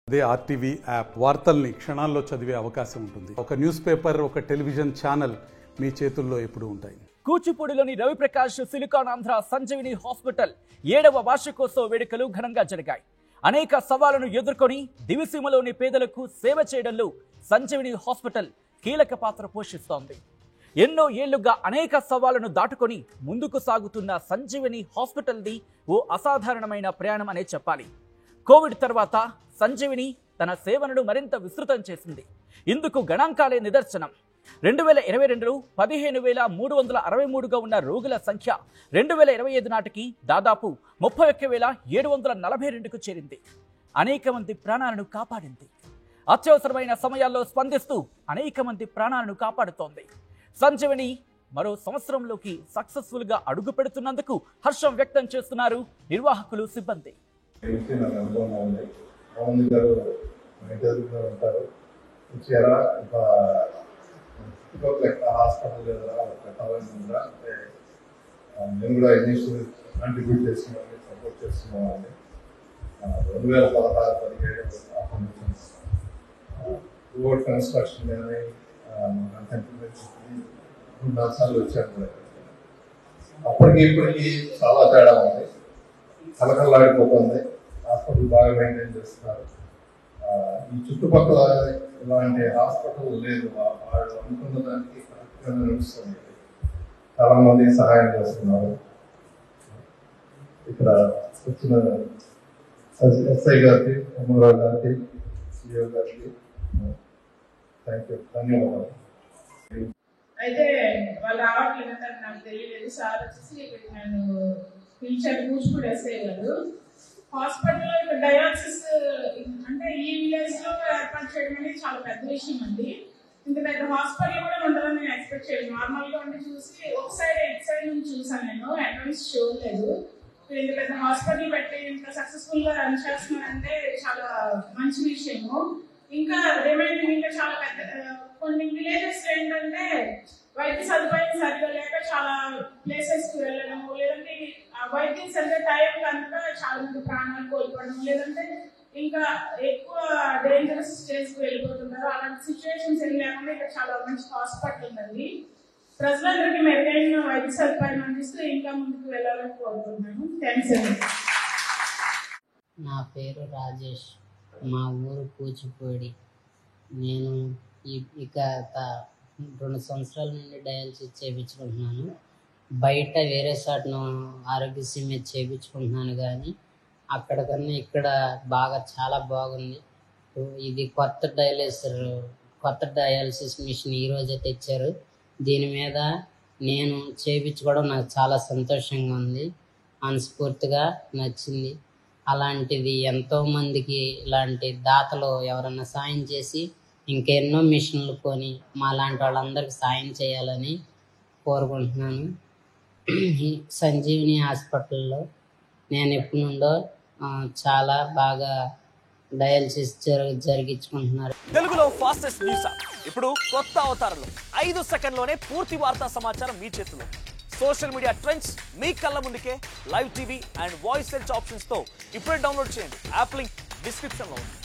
అదే RTV app వార్తల్ని క్షణాల్లో చదివే అవకాశం ఉంటుంది. ఒక న్యూస్ పేపర్, ఒక టెలివిజన్ ఛానల్ మీ చేతుల్లో ఎప్పుడూ ఉంటాయి. కూచిపూడిలోని రవిప్రకాష్ సిలికాన్ ఆంధ్ర సంజీవిని హాస్పిటల్ 7వ వార్షికోత్సవ వేడుకలు ఘనంగా జరిగాయి. అనేక సవాళ్లను ఎదుర్కొని దివిసీమలోని పేదలకు సేవ చేయడంలో సంజీవిని హాస్పిటల్ కీలక పాత్ర పోషిస్తోంది. ఎన్నో ఏళ్లుగా అనేక సవాళ్లను దాటుకొని ముందుకు సాగుతున్న సంజీవిని హాస్పిటల్ది ఓ అసాధారణమైన ప్రయాణం అనే చెప్పాలి. కోవిడ్ తర్వాత సంజీవిని తన సేవలను మరింత విస్తృతం చేసింది. ఇందుకు గణాంకాలే నిదర్శనం. 2022లో 15,363గా ఉన్న రోగుల సంఖ్య 2025 నాటికి దాదాపు 31,742కు చేరింది. అనేక మంది ప్రాణాలను కాపాడింది. అత్యవసరమైన సమయాల్లో స్పందిస్తూ అనేక మంది ప్రాణాలను కాపాడుతోంది. సంజీవిని మరో సంవత్సరంలోకి సక్సెస్ఫుల్గా అడుగు పెడుతున్నందుకు హర్షం వ్యక్తం చేస్తున్నారు నిర్వాహకులు, సిబ్బంది. నేను కూడా ఇనిషియల్ కాంట్రిబ్యూట్ చేస్తున్నాను, సపోర్ట్ చేస్తున్నాను. 2016-17 రోడ్ కన్స్ట్రక్షన్ కానీ 2 సార్లు వచ్చాను కూడా. అప్పటికి ఇప్పటికి చాలా తేడా ఉంది. కలకలాడిపోతుంది. హాస్పిటల్ బాగా మెయింటైన్ చేస్తున్నారు. ఈ చుట్టుపక్కల ఇలాంటి హాస్పిటల్ లేదు. వాళ్ళు అనుకున్న దానికి కరెక్ట్గా నడుస్తుంది. చాలా మందికి సహాయం చేస్తున్నారు. ఇక్కడ వచ్చిన ఎస్ఐ గారికి, ఎంఆర్ఓ గారికి, సిఓ గారికి ధన్యవాదాలు. అయితే వాళ్ళు రావట్లేదు అంటే నాకు తెలియలేదు. సార్ వచ్చేసి నేను పిలిచాను, కూచిపూడి ఎస్ఐ గారు. హాస్పిటల్లో ఇక్కడ డయాలసిస్ అంటే ఈ విలేజ్ లో ఏర్పాటు చేయడం అనేది చాలా పెద్ద విషయం అండి. ఇంత పెద్ద హాస్పిటల్ కూడా ఉంటుందని నేను ఎక్స్పెక్ట్ చేయలేదు. నార్మల్ గా ఉండి చూసి ఒక సైడ్ ఎట్ సైడ్ నుంచి చూసాను, నేను అడ్వాన్స్ చూడలేదు. ఇంత పెద్ద హాస్పిటల్ పెట్టి ఇంత సక్సెస్ఫుల్ గా రన్ చేస్తున్నారంటే చాలా మంచి విషయము. ఇంకా రిమైనింగ్ ఇంకా చాలా పెద్ద కొన్ని విలేజెస్ ఏంటంటే వైద్య సదుపాయం సరిగా లేక చాలా ప్లేసెస్ కి వెళ్ళడము, లేదంటే వైద్యం సరిగ్గా టైం కనుక చాలా మంది ప్రాణాలు కోల్పోవడం, లేదంటే ఇంకా ఎక్కువ డేంజరస్ స్టేజ్ కి వెళ్ళిపోతున్నారు. అలాంటి సిచ్యువేషన్స్ ఏం లేకుండా ఇక్కడ చాలా మంచి హాస్పిటల్ ఉందండి. ప్రజలందరికీ మెరుగైన వైద్య సదుపాయం అందిస్తూ ఇంకా ముందుకు వెళ్ళాలని కోరుకుంటున్నాను. థ్యాంక్స్ అండి. నా పేరు రాజేష్, మా ఊరు కూచిపూడి. నేను ఇక 2 సంవత్సరాల నుండి డయాలసిస్ చేయించుకుంటున్నాను. బయట వేరే చోటను ఆరోగ్యశ్రీ మీద చేయించుకుంటున్నాను, కానీ అక్కడ కన్నా ఇక్కడ బాగా చాలా బాగుంది. ఇది కొత్త డయాలసిస్ మిషన్ ఈరోజే తెచ్చారు. దీని మీద నేను చేయించుకోవడం నాకు చాలా సంతోషంగా ఉంది, మనస్ఫూర్తిగా నచ్చింది. అలాంటిది ఎంతోమందికి ఇలాంటి దాతలు ఎవరన్నా సాయం చేసి ఇంకెన్నో మిషన్లు కొని మా లాంటి వాళ్ళందరికీ సాయం చేయాలని కోరుకుంటున్నాను. ఈ సంజీవిని హాస్పిటల్లో నేను ఎప్పటి నుండో చాలా బాగా డయాలసిస్ జరిగించుకుంటున్నారు. తెలుగులో ఫాస్టెస్ట్ న్యూస్ ఇప్పుడు కొత్త అవతారంలో 5 సెకండ్లోనే పూర్తి వార్తా సమాచారం మీ చేతిలో. సోషల్ మీడియా ట్రెండ్స్ మీ కళ్ళ ముందుకే live TV and voice search options తో ఇప్పుడే డౌన్లోడ్ చేయండి. యాప్ లింక్ డిస్క్రిప్షన్ లో ఉంది.